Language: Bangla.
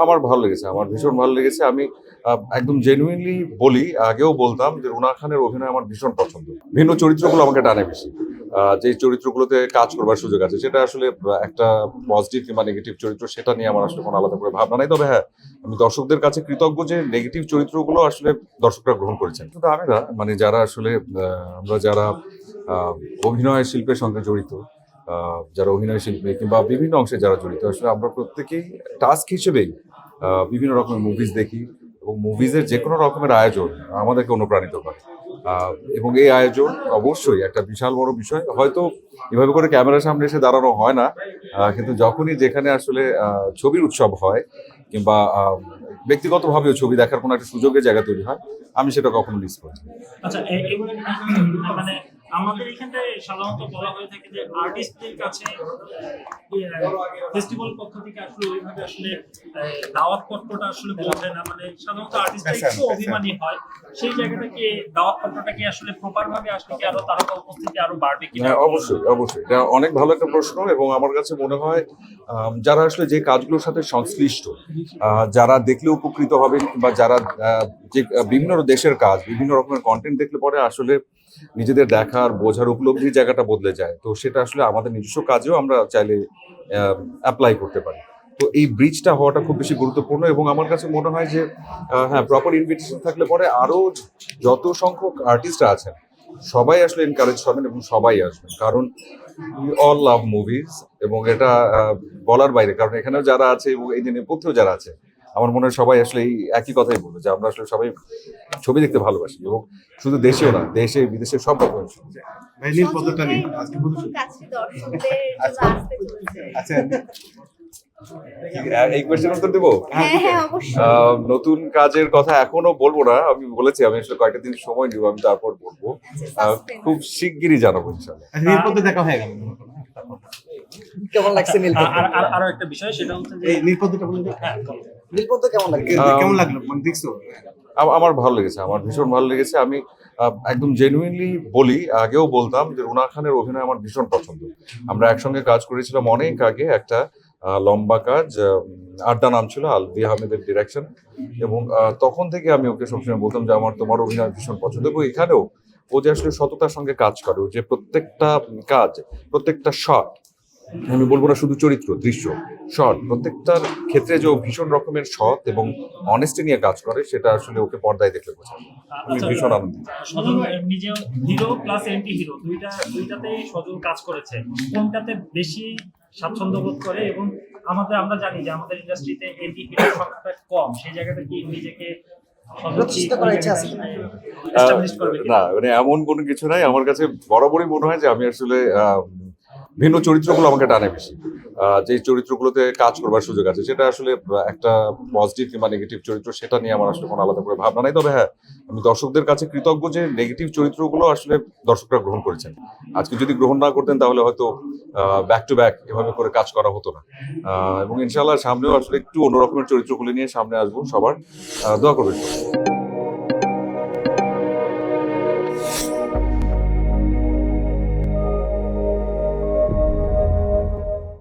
আমার ভালো লেগেছে, আমার ভীষণ ভালো লেগেছে। আমি একদম জেনুইনলি বলি, আগেও বলতাম যে রুনা খানের অভিনয় আমার ভীষণ পছন্দ। ভিন্ন চরিত্রগুলো আমাকে টানে বেশি। যে চরিত্রগুলোতে কাজ করবার সুযোগ আছে সেটা আসলে একটা পজিটিভ কিংবা নেগেটিভ চরিত্র, সেটা নিয়ে আমার আসলে কোনো আলাদা করে ভাবনা নাই। তবে হ্যাঁ, আমি দর্শকদের কাছে কৃতজ্ঞ যে নেগেটিভ চরিত্রগুলো আসলে দর্শকরা গ্রহণ করেছেন। শুধু আমি না, মানে যারা আসলে আমরা যারা অভিনয় শিল্পের সঙ্গে জড়িত, যারা অভিনয় শিল্পী কিংবা বিভিন্ন অংশে যারা জড়িত, আসলে আমরা প্রত্যেকেই টাস্ক হিসেবেই বিভিন্ন রকমের মুভিজ দেখি এবং মুভিজের যে কোনো রকমের আয়োজন আমাদেরকে অনুপ্রাণিত করে। এবং এই আয়োজন অবশ্যই একটা বিশাল বড় বিষয়। হয়তো এভাবে করে ক্যামেরার সামনে এসে দাঁড়ানো হয় না, কিন্তু যখনই যেখানে আসলে ছবির উৎসব হয় কিংবা ব্যক্তিগতভাবেও ছবি দেখার কোনো একটা সুযোগের জায়গা তৈরি হয়, আমি সেটা কখনো মিস করি না। আচ্ছা, মানে আমাদের এখানটায় সাধারণত বলা হয়ে থাকে যে আর্টিস্টদের কাছে ফেস্টিভ্যাল পক্ষ থেকে আসলে ওইভাবে আসলে দাওয়াত পত্রটা আসলে বোঝে না, মানে সাধারণত আর্টিস্টরা একটু অভিমানী হয়। সেই জায়গাটা কি দাওয়াত পত্রটা কি আসলে প্রপার ভাবে আসলে কি আরো তারকা উপস্থিতি আরো বাড়বে কিনা? হ্যাঁ, অবশ্যই অবশ্যই, এটা অনেক ভালো একটা প্রশ্ন। এবং আমার কাছে মনে হয় যারা আসলে যে কাজগুলোর সাথে সংশ্লিষ্ট, যারা দেখলে উপকৃত হবেন কিংবা যারা যে বিভিন্ন দেশের কাজ, বিভিন্ন রকমের কন্টেন্ট দেখলে পরে আসলে নিজেদের দেখার বোঝার উপলব্ধির জায়গাটা বদলে যায়। তো সেটা আসলে আমাদের নিজস্ব কাজেও আমরা চাইলে অ্যাপ্লাই করতে পারি। তো এই ব্রিজটা হওয়াটা খুব বেশি গুরুত্বপূর্ণ। এবং আমার কাছে মনে হয় যে হ্যাঁ, প্রপার ইনভিটেশন থাকলে পরে আরো যত সংখ্যক আর্টিস্টরা আছেন সবাই আসলে এনকারেজ হবেন এবং সবাই আসবেন, কারণ উই অল লাভ মুভিজ। এবং এটা বলার বাইরে, কারণ এখানেও যারা আছে এবং এই যে নেপথ্যেও যারা আছে, আমার মনে হয় সবাই আসলে এই একই কথাই বলবো যে আমরা আসলে সবাই ছবি দেখতে ভালোবাসি। এবং শুধু দেশেও না, দেশে বিদেশে সব রকমের ছবি। আচ্ছা, এই কোয়েশ্চেন উত্তর দেবো। নতুন কাজের কথা এখনো বলবো না, আমি বলেছি আমি আসলে কয়েকটা দিন সময় নিব, আমি তারপর বলবো। খুব শিগগিরই জানাবো ইনশাআল্লাহ। নীলপদ্মে দেখা হয়ে গেল, কেমন লাগছে নীলপদ্ম? আরো একটা বিষয়, সেটা হচ্ছে যে এই নীলপদ্মটা বলুন। হ্যাঁ, নীলপদ্ম কেমন লাগছে? কেমন লাগলো মানে দেখছো? আমার ভালো লেগেছে, আমার ভীষণ ভালো লেগেছে। আমি একদম জেনুইনলি বলি, আগেও বলতাম যে রুনা খানের অভিনয় আমার ভীষণ পছন্দ। আমরা একসঙ্গে কাজ করেছিলাম অনেক আগে, একটা লম্বা কাজ, আড্ডা নাম ছিল, আলভি আহমেদের ডিরেকশন। এবং তখন থেকে আমি ওকে সবসময় বলতাম যে আমার তোমার অভিনয় ভীষণ পছন্দ। এবং এখানেও ও যে আসলে সততার সঙ্গে কাজ করে, ও যে প্রত্যেকটা কাজ, প্রত্যেকটা শট, আমি বলবো না শুধু চরিত্র, দৃশ্য, শট, প্রত্যেকটার ক্ষেত্রে যে ও ভীষণ রকমের সৎ এবং অনেস্টি নিয়ে কাজ করে, সেটা আসলে ওকে পর্দায় দেখলে বোঝা। আমি ভীষণ আনন্দিত। সজল নিজে হিরো প্লাস এন্টি হিরো দুইটাতেই সজল কাজ করেছে, কোনটাতে বেশি স্বাচ্ছন্দ্য বোধ করে? এবং আমরা জানি যে আমাদের ইন্ডাস্ট্রিতে এন্টি হিরোর সংখ্যাটা কম, সেই জায়গাটা কি নিজেকে না, মানে এমন কোনো কিছু নাই। আমার কাছে বরাবরই মনে হয় যে আমি আসলে ভিন্ন চরিত্রগুলো আমাকে টানে বেশি। যে চরিত্রগুলোতে কাজ করবার সুযোগ আছে সেটা আসলে একটা পজিটিভ কিংবা নেগেটিভ চরিত্র, সেটা নিয়ে আমার আসলে কোনো আলাদা করে ভাবনা নাই। তবে হ্যাঁ, আমি দর্শকদের কাছে কৃতজ্ঞ যে নেগেটিভ চরিত্রগুলো আসলে দর্শকরা গ্রহণ করেছেন। আজকে যদি গ্রহণ না করতেন তাহলে হয়তো ব্যাক টু ব্যাক এভাবে করে কাজ করা হতো না। এবং ইনশাআল্লাহ সামনেও আসলে একটু অন্যরকমের চরিত্রগুলো নিয়ে সামনে আসবো। সবার দোয়া করবেন।